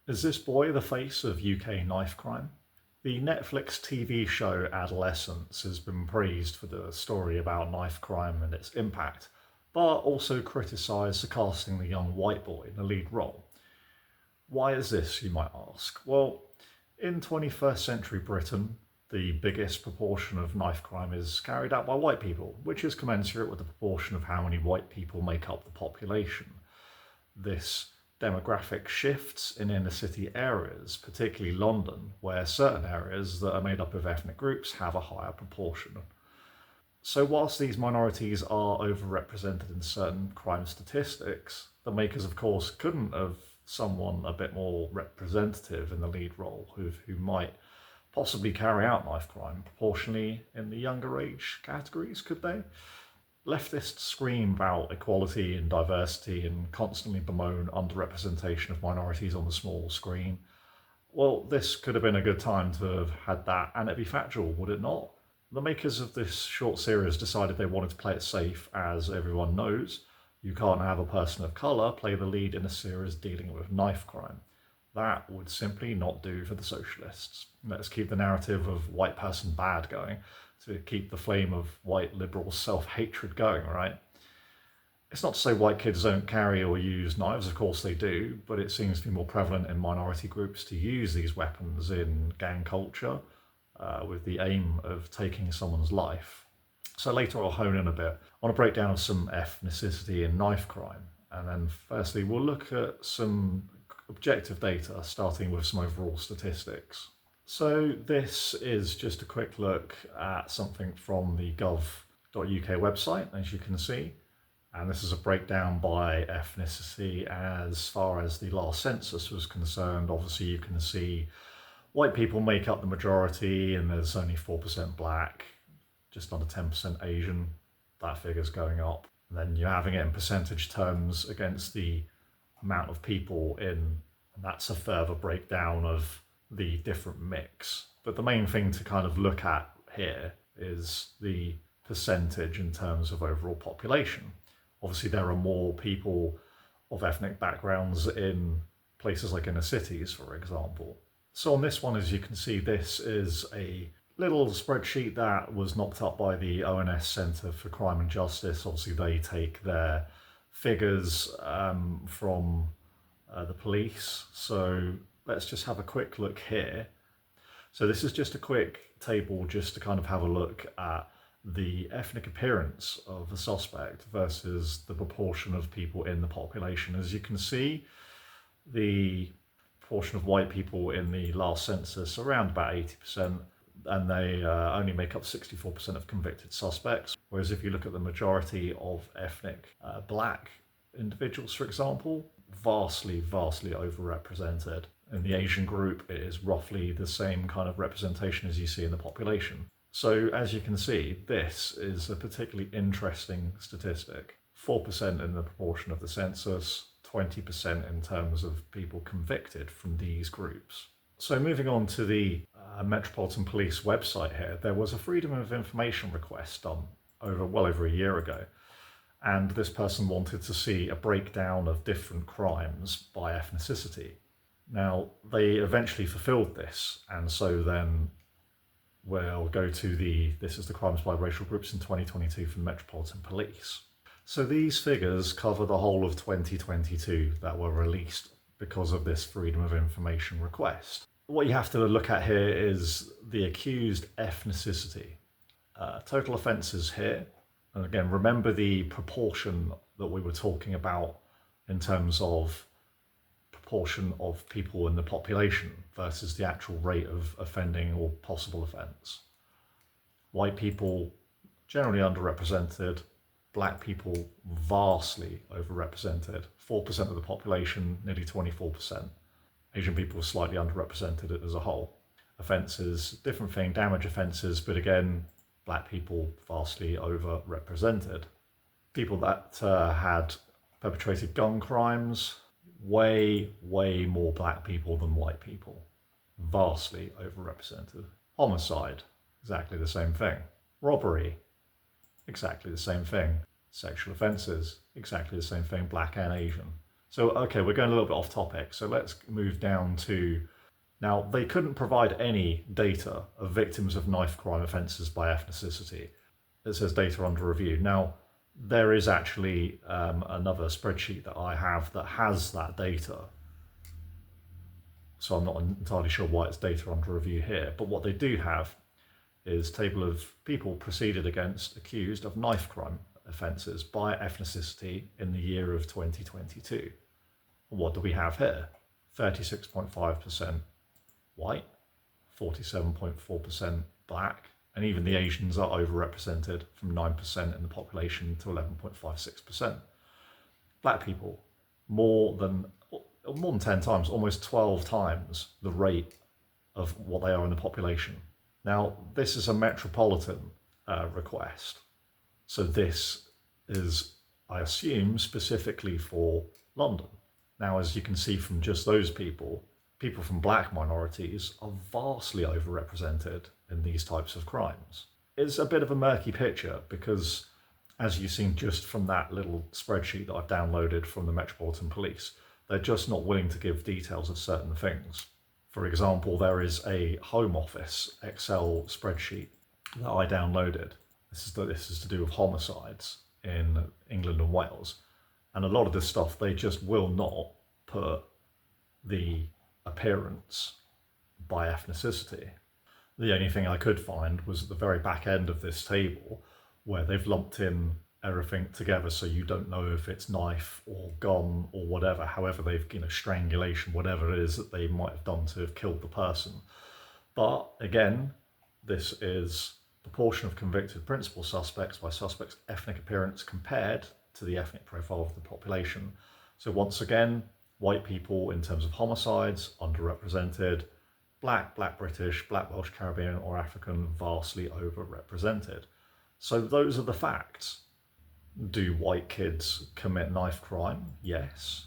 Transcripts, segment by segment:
Is this boy the face of UK knife crime? The Netflix TV show Adolescence has been praised for the story about knife crime and its impact, but also criticised for casting the young white boy in the lead role. Why is this, you might ask? Well, in 21st century Britain, the biggest proportion of knife crime is carried out by white people, which is commensurate with the proportion of how many white people make up the population. This demographic shifts in inner city areas, particularly London, where certain areas that are made up of ethnic groups have a higher proportion. So whilst these minorities are overrepresented in certain crime statistics, the makers of course couldn't have someone a bit more representative in the lead role who might possibly carry out knife crime proportionally in the younger age categories, could they? Leftists scream about equality and diversity and constantly bemoan underrepresentation of minorities on the small screen. Well, this could have been a good time to have had that, and it'd be factual, would it not? The makers of this short series decided they wanted to play it safe, as everyone knows. You can't have a person of colour play the lead in a series dealing with knife crime. That would simply not do for the socialists. Let's keep the narrative of white person bad going, to keep the flame of white liberal self-hatred going, right? It's not to say white kids don't carry or use knives, of course they do, but it seems to be more prevalent in minority groups to use these weapons in gang culture with the aim of taking someone's life. So later I'll hone in a bit on a breakdown of some ethnicity in knife crime. And then firstly, we'll look at some objective data, starting with some overall statistics. So this is just a quick look at something from the gov.uk website, as you can see. And this is a breakdown by ethnicity as far as the last census was concerned. Obviously, you can see white people make up the majority, and there's only 4% black, just under 10% Asian. That figure's going up. And then you're having it in percentage terms against the amount of people in, and that's a further breakdown of the different mix. But the main thing to kind of look at here is the percentage in terms of overall population. Obviously, there are more people of ethnic backgrounds in places like inner cities, for example. So on this one, as you can see, this is a little spreadsheet that was knocked up by the ONS Centre for Crime and Justice. Obviously, they take their figures from the police. So let's just have a quick look here. So this is just a quick table just to kind of have a look at the ethnic appearance of the suspect versus the proportion of people in the population. As you can see, the proportion of white people in the last census around about 80%, and they only make up 64% of convicted suspects. Whereas if you look at the majority of ethnic black individuals, for example, vastly overrepresented. In the Asian group, it is roughly the same kind of representation as you see in the population. So as you can see, this is a particularly interesting statistic. 4% in the proportion of the census, 20% in terms of people convicted from these groups. So moving on to the Metropolitan Police website here, there was a Freedom of Information request done well over a year ago. And this person wanted to see a breakdown of different crimes by ethnicity. Now, they eventually fulfilled this, and so then we'll go to this is the crimes by racial groups in 2022 from Metropolitan Police. So these figures cover the whole of 2022 that were released because of this Freedom of Information request. What you have to look at here is the accused ethnicity. Total offences here. And again, remember the proportion that we were talking about in terms of proportion of people in the population versus the actual rate of offending or possible offence. White people generally underrepresented, black people vastly overrepresented, 4% of the population, nearly 24%. Asian people were slightly underrepresented as a whole. Offences, different thing, damage offences, but again, black people vastly overrepresented. People that had perpetrated gun crimes, way more black people than white people. Vastly overrepresented. Homicide, exactly the same thing. Robbery, exactly the same thing. Sexual offences, exactly the same thing, black and Asian. So, okay, we're going a little bit off topic. So let's move down to, now, they couldn't provide any data of victims of knife crime offences by ethnicity. It says data under review. Now, there is actually another spreadsheet that I have that has that data. So I'm not entirely sure why it's data under review here. But what they do have is table of people proceeded against accused of knife crime offences by ethnicity in the year of 2022. What do we have here? 36.5% white, 47.4% black, and even the Asians are overrepresented from 9% in the population to 11.56%. Black people, more than 10 times, almost 12 times the rate of what they are in the population. Now, this is a metropolitan request. So this is, I assume, specifically for London. Now, as you can see from just those people, people from black minorities are vastly overrepresented in these types of crimes. It's a bit of a murky picture because, as you've seen just from that little spreadsheet that I've downloaded from the Metropolitan Police, they're just not willing to give details of certain things. For example, there is a Home Office Excel spreadsheet that I downloaded. This is to do with homicides in England and Wales. And a lot of this stuff, they just will not put the appearance by ethnicity. The only thing I could find was at the very back end of this table where they've lumped in everything together so you don't know if it's knife or gun or whatever, however they've, strangulation, whatever it is that they might have done to have killed the person. But again, this is proportion of convicted principal suspects by suspects' ethnic appearance compared to the ethnic profile of the population. So once again, white people in terms of homicides, underrepresented, black British, black Welsh, Caribbean or African, vastly overrepresented. So those are the facts. Do white kids commit knife crime? Yes.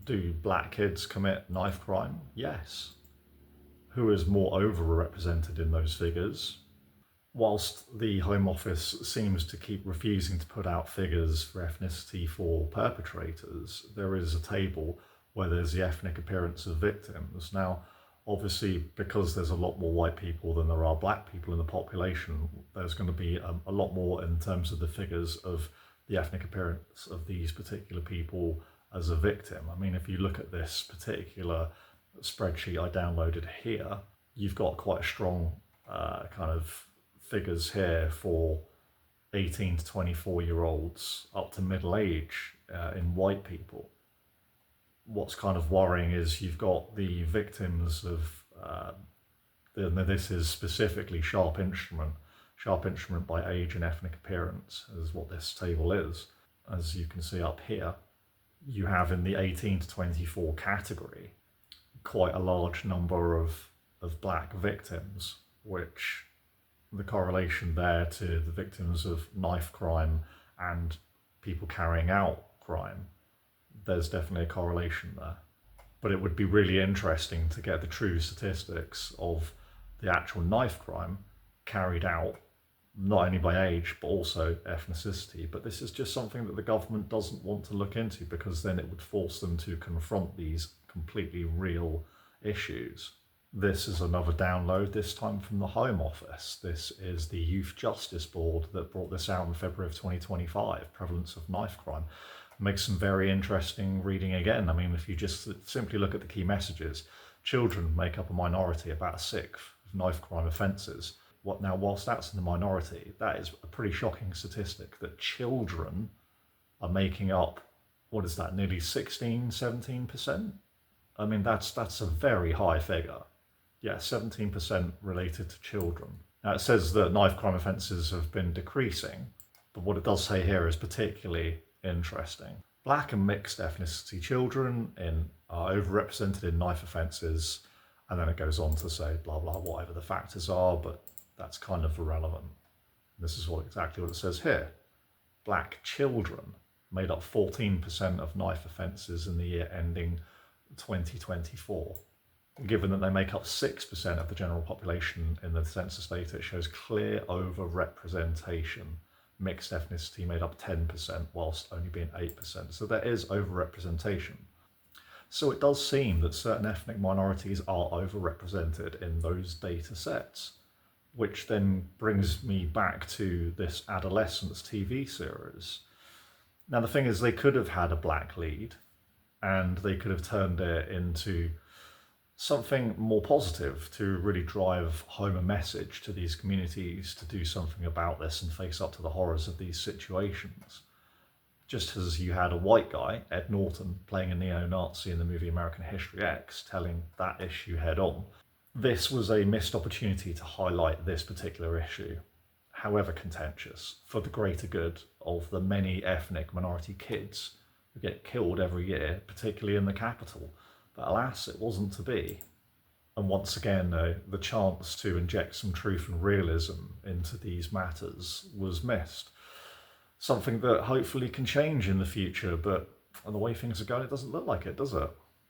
Do black kids commit knife crime? Yes. Who is more overrepresented in those figures? Whilst the Home Office seems to keep refusing to put out figures for ethnicity for perpetrators, there is a table where there's the ethnic appearance of victims. Now, obviously, because there's a lot more white people than there are black people in the population, there's going to be a lot more in terms of the figures of the ethnic appearance of these particular people as a victim. I mean, if you look at this particular spreadsheet I downloaded here, you've got quite a strong kind of figures here for 18 to 24-year-olds up to middle age in white people. What's kind of worrying is you've got the victims of, this is specifically sharp instrument by age and ethnic appearance is what this table is. As you can see up here, you have in the 18 to 24 category quite a large number of black victims, which the correlation there to the victims of knife crime and people carrying out crime, there's definitely a correlation there. But it would be really interesting to get the true statistics of the actual knife crime carried out, not only by age, but also ethnicity. But this is just something that the government doesn't want to look into because then it would force them to confront these completely real issues. This is another download, this time from the Home Office. This is the Youth Justice Board that brought this out in February of 2025, prevalence of knife crime. Makes some very interesting reading again. I mean, if you just simply look at the key messages, children make up a minority, about a sixth of knife crime offences. Now, whilst that's in the minority, that is a pretty shocking statistic that children are making up, what is that, nearly 16, 17%? I mean, that's a very high figure. Yeah, 17% related to children. Now, it says that knife crime offences have been decreasing, but what it does say here is particularly interesting. Black and mixed ethnicity children are overrepresented in knife offences, and then it goes on to say blah blah whatever the factors are, but that's kind of irrelevant. This is exactly what it says here. Black children made up 14% of knife offences in the year ending 2024. Given that they make up 6% of the general population in the census data, it shows clear overrepresentation. mixed ethnicity made up 10%, whilst only being 8%. So there is overrepresentation. So it does seem that certain ethnic minorities are overrepresented in those data sets, which then brings me back to this Adolescence TV series. Now, the thing is, they could have had a black lead, and they could have turned it into something more positive to really drive home a message to these communities to do something about this and face up to the horrors of these situations. Just as you had a white guy, Ed Norton, playing a neo-Nazi in the movie American History X, telling that issue head on, this was a missed opportunity to highlight this particular issue, however contentious, for the greater good of the many ethnic minority kids who get killed every year, particularly in the capital. But alas, it wasn't to be. And once again, the chance to inject some truth and realism into these matters was missed. Something that hopefully can change in the future, but the way things are going, it doesn't look like it, does it?